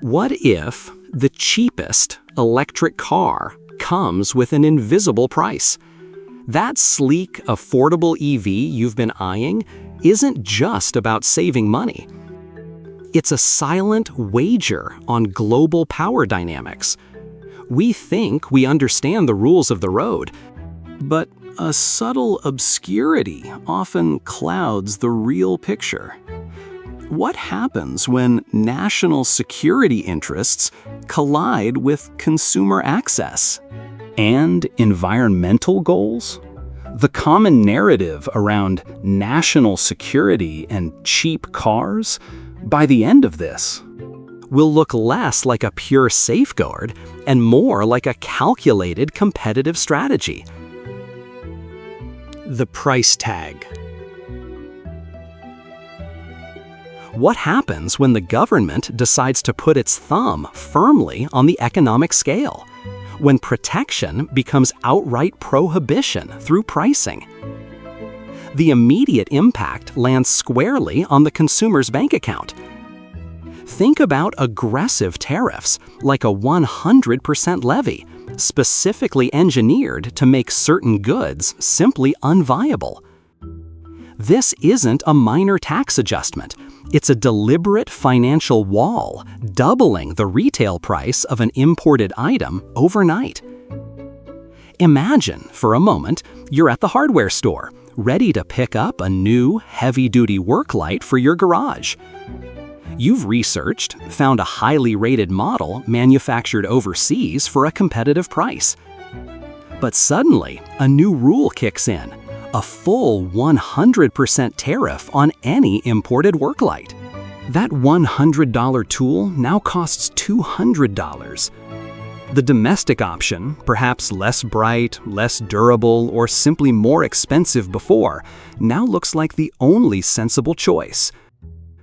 What if the cheapest electric car comes with an invisible price? That sleek, affordable EV you've been eyeing isn't just about saving money. It's a silent wager on global power dynamics. We think we understand the rules of the road, but a subtle obscurity often clouds the real picture. What happens when national security interests collide with consumer access? And environmental goals? The common narrative around national security and cheap cars, by the end of this, will look less like a pure safeguard and more like a calculated competitive strategy. The price tag. What happens when the government decides to put its thumb firmly on the economic scale? When protection becomes outright prohibition through pricing? The immediate impact lands squarely on the consumer's bank account. Think about aggressive tariffs, like a 100% levy, specifically engineered to make certain goods simply unviable. This isn't a minor tax adjustment. It's a deliberate financial wall, doubling the retail price of an imported item overnight. Imagine, for a moment, you're at the hardware store, ready to pick up a new, heavy-duty work light for your garage. You've researched, found a highly rated model manufactured overseas for a competitive price. But suddenly, a new rule kicks in. A full 100% tariff on any imported work light. That $100 tool now costs $200. The domestic option, perhaps less bright, less durable, or simply more expensive before, now looks like the only sensible choice.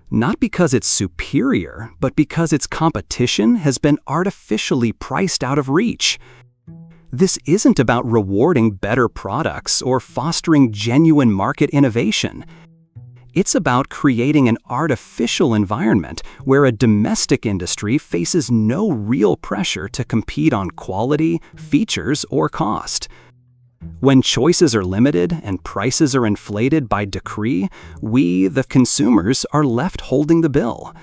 Not because it's superior, but because its competition has been artificially priced out of reach. This isn't about rewarding better products or fostering genuine market innovation. It's about creating an artificial environment where a domestic industry faces no real pressure to compete on quality, features, or cost. When choices are limited and prices are inflated by decree, we, the consumers, are left holding the bill.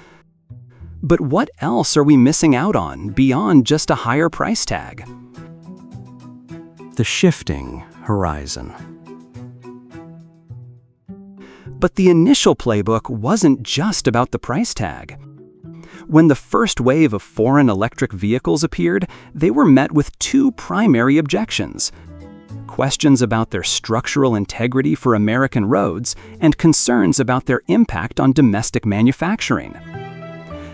But what else are we missing out on beyond just a higher price tag? The shifting horizon. But the initial playbook wasn't just about the price tag. When the first wave of foreign electric vehicles appeared, they were met with two primary objections: questions about their structural integrity for American roads and concerns about their impact on domestic manufacturing.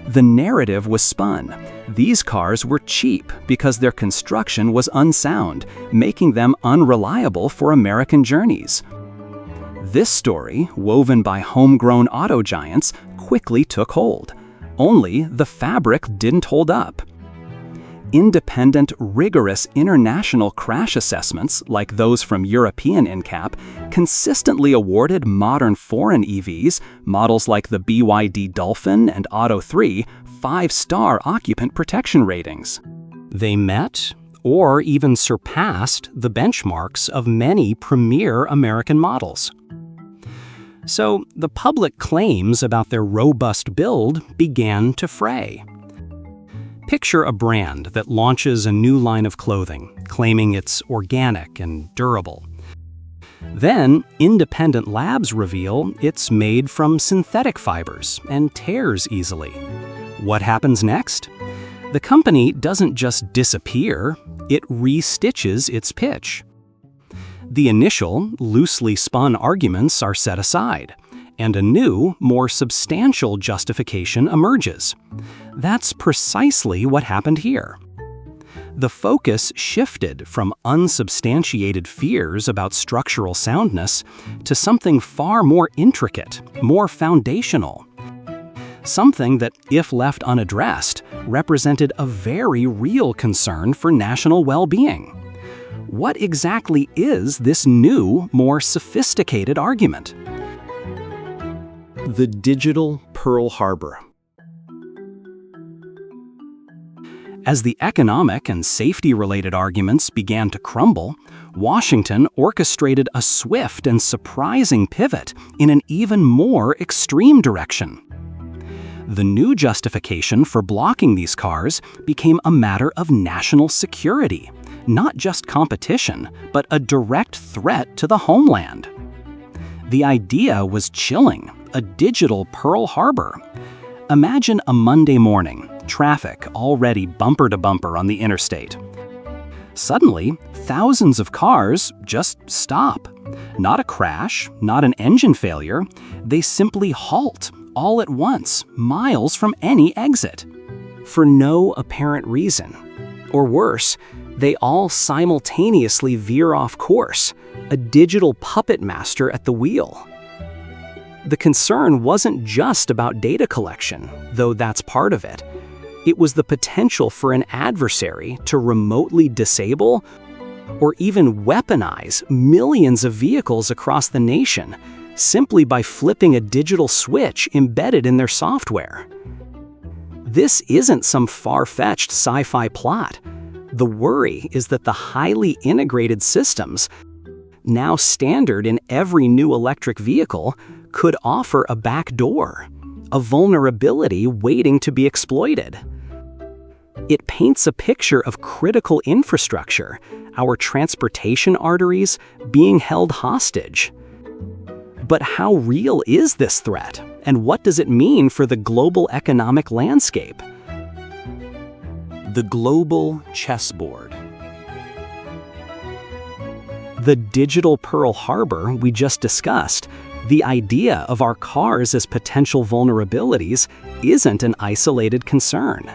The narrative was spun. These cars were cheap because their construction was unsound, making them unreliable for American journeys. This story, woven by homegrown auto giants, quickly took hold. Only the fabric didn't hold up. Independent, rigorous international crash assessments, like those from European NCAP, consistently awarded modern foreign EVs, models like the BYD Dolphin and Auto 3, 5-star occupant protection ratings. They met, or even surpassed, the benchmarks of many premier American models. So the public claims about their robust build began to fray. Picture a brand that launches a new line of clothing, claiming it's organic and durable. Then, independent labs reveal it's made from synthetic fibers and tears easily. What happens next? The company doesn't just disappear, it restitches its pitch. The initial, loosely spun arguments are set aside, and a new, more substantial justification emerges. That's precisely what happened here. The focus shifted from unsubstantiated fears about structural soundness to something far more intricate, more foundational. Something that, if left unaddressed, represented a very real concern for national well-being. What exactly is this new, more sophisticated argument? The digital Pearl Harbor. As the economic and safety-related arguments began to crumble, Washington orchestrated a swift and surprising pivot in an even more extreme direction. The new justification for blocking these cars became a matter of national security, not just competition, but a direct threat to the homeland. The idea was chilling, a digital Pearl Harbor. Imagine a Monday morning, traffic already bumper to bumper on the interstate. Suddenly, thousands of cars just stop. Not a crash, not an engine failure. They simply halt all at once, miles from any exit, for no apparent reason. Or worse, they all simultaneously veer off course, a digital puppet master at the wheel. The concern wasn't just about data collection, though that's part of it. It was the potential for an adversary to remotely disable or even weaponize millions of vehicles across the nation simply by flipping a digital switch embedded in their software. This isn't some far-fetched sci-fi plot. The worry is that the highly integrated systems, now standard in every new electric vehicle, could offer a backdoor, a vulnerability waiting to be exploited. It paints a picture of critical infrastructure, our transportation arteries, being held hostage. But how real is this threat, and what does it mean for the global economic landscape? The Global Chessboard. The digital Pearl Harbor we just discussed, the idea of our cars as potential vulnerabilities, isn't an isolated concern.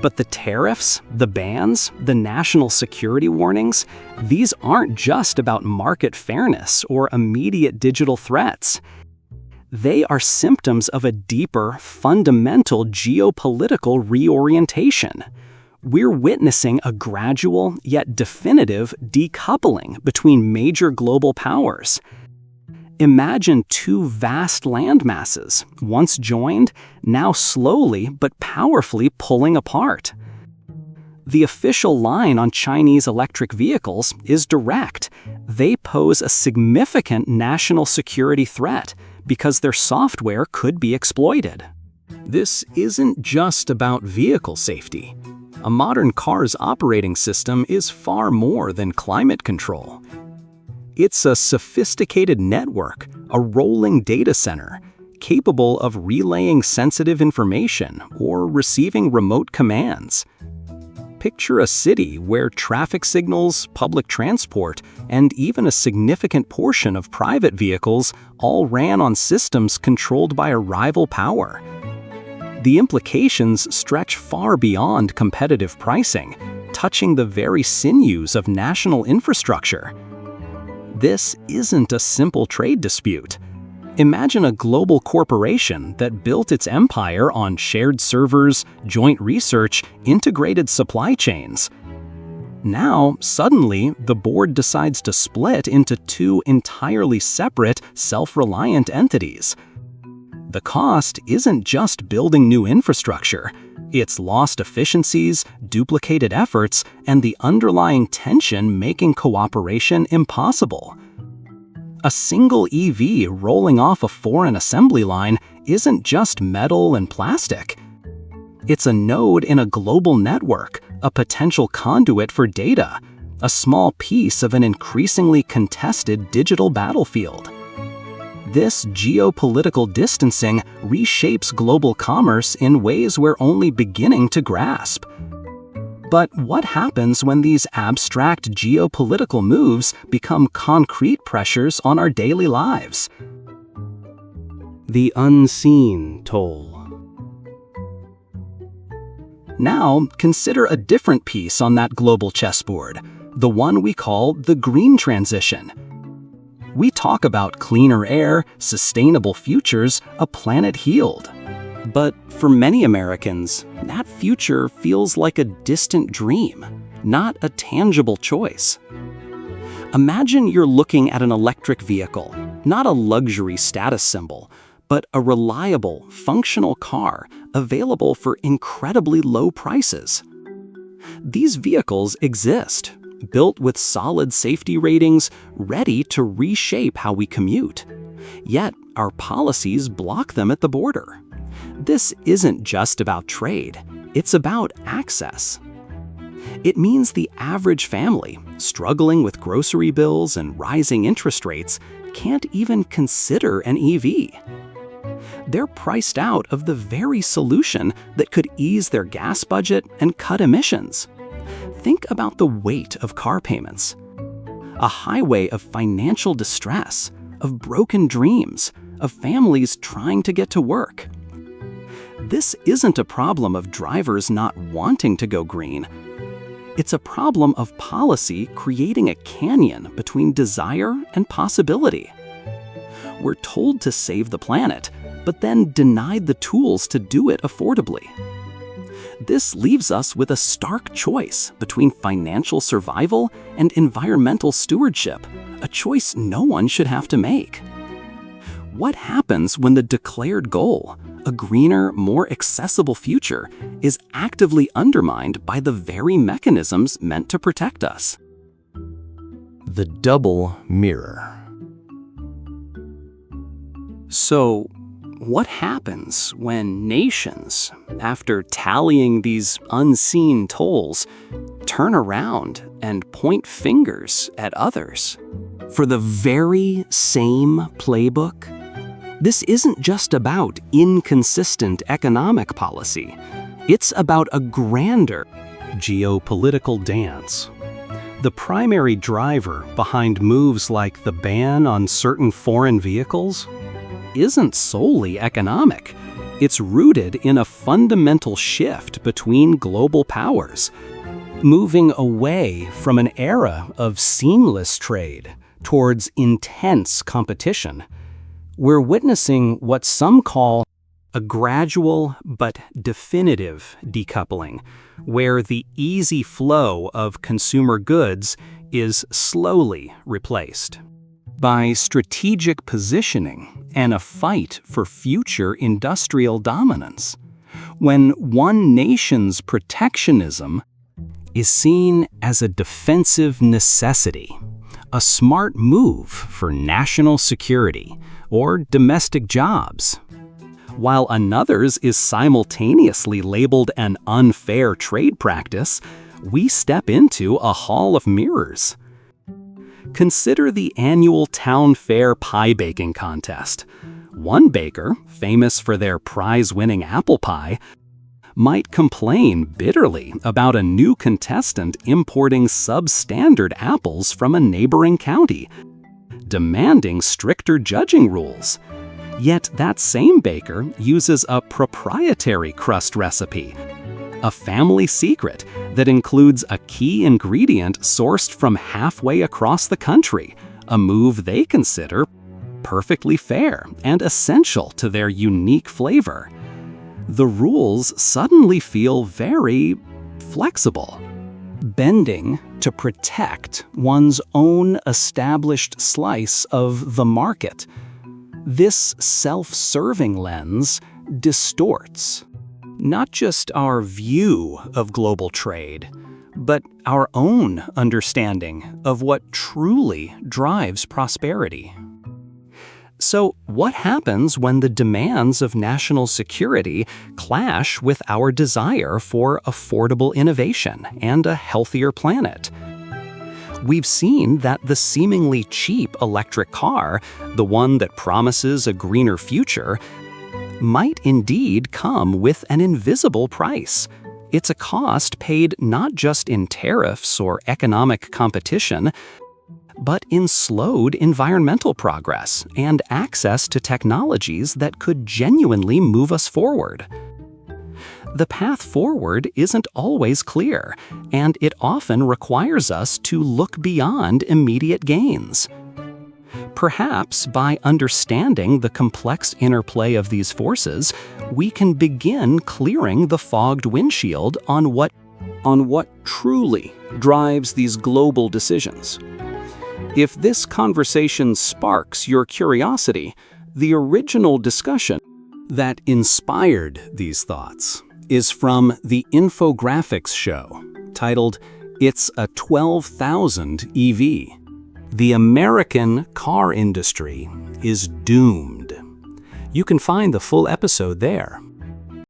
But the tariffs, the bans, the national security warnings, these aren't just about market fairness or immediate digital threats. They are symptoms of a deeper, fundamental geopolitical reorientation. We're witnessing a gradual yet definitive decoupling between major global powers. Imagine two vast landmasses, once joined, now slowly but powerfully pulling apart. The official line on Chinese electric vehicles is direct. They pose a significant national security threat because their software could be exploited. This isn't just about vehicle safety. A modern car's operating system is far more than climate control. It's a sophisticated network, a rolling data center, capable of relaying sensitive information or receiving remote commands. Picture a city where traffic signals, public transport, and even a significant portion of private vehicles all ran on systems controlled by a rival power. The implications stretch far beyond competitive pricing, touching the very sinews of national infrastructure. This isn't a simple trade dispute. Imagine a global corporation that built its empire on shared servers, joint research, integrated supply chains. Now, suddenly, the board decides to split into two entirely separate, self-reliant entities. The cost isn't just building new infrastructure. It's lost efficiencies, duplicated efforts, and the underlying tension making cooperation impossible. A single EV rolling off a foreign assembly line isn't just metal and plastic. It's a node in a global network, a potential conduit for data, a small piece of an increasingly contested digital battlefield. This geopolitical distancing reshapes global commerce in ways we're only beginning to grasp. But what happens when these abstract geopolitical moves become concrete pressures on our daily lives? The unseen toll. Now, consider a different piece on that global chessboard, the one we call the green transition. We talk about cleaner air, sustainable futures, a planet healed. But for many Americans, that future feels like a distant dream, not a tangible choice. Imagine you're looking at an electric vehicle, not a luxury status symbol, but a reliable, functional car available for incredibly low prices. These vehicles exist, built with solid safety ratings, ready to reshape how we commute. Yet, our policies block them at the border. This isn't just about trade, it's about access. It means the average family, struggling with grocery bills and rising interest rates, can't even consider an EV. They're priced out of the very solution that could ease their gas budget and cut emissions. Think about the weight of car payments. A highway of financial distress, of broken dreams, of families trying to get to work. This isn't a problem of drivers not wanting to go green. It's a problem of policy creating a canyon between desire and possibility. We're told to save the planet, but then denied the tools to do it affordably. This leaves us with a stark choice between financial survival and environmental stewardship, a choice no one should have to make. What happens when the declared goal, a greener, more accessible future, is actively undermined by the very mechanisms meant to protect us? The double mirror. So, what happens when nations, after tallying these unseen tolls, turn around and point fingers at others? For the very same playbook? This isn't just about inconsistent economic policy. It's about a grander geopolitical dance. The primary driver behind moves like the ban on certain foreign vehicles isn't solely economic. It's rooted in a fundamental shift between global powers, moving away from an era of seamless trade towards intense competition. We're witnessing what some call a gradual but definitive decoupling, where the easy flow of consumer goods is slowly replaced by strategic positioning and a fight for future industrial dominance, when one nation's protectionism is seen as a defensive necessity, a smart move for national security or domestic jobs, while another's is simultaneously labeled an unfair trade practice. We step into a hall of mirrors. Consider the annual town fair pie baking contest. One baker, famous for their prize-winning apple pie, might complain bitterly about a new contestant importing substandard apples from a neighboring county, demanding stricter judging rules. Yet that same baker uses a proprietary crust recipe, a family secret that includes a key ingredient sourced from halfway across the country, a move they consider perfectly fair and essential to their unique flavor. The rules suddenly feel very flexible, bending to protect one's own established slice of the market. This self-serving lens distorts not just our view of global trade, but our own understanding of what truly drives prosperity. So, what happens when the demands of national security clash with our desire for affordable innovation and a healthier planet? We've seen that the seemingly cheap electric car, the one that promises a greener future, might indeed come with an invisible price. It's a cost paid not just in tariffs or economic competition, but in slowed environmental progress and access to technologies that could genuinely move us forward. The path forward isn't always clear, and it often requires us to look beyond immediate gains. Perhaps by understanding the complex interplay of these forces, we can begin clearing the fogged windshield on what truly drives these global decisions. If this conversation sparks your curiosity, the original discussion that inspired these thoughts is from the infographics show, titled, "It's a 12,000 EV." The American car industry is doomed. You can find the full episode there.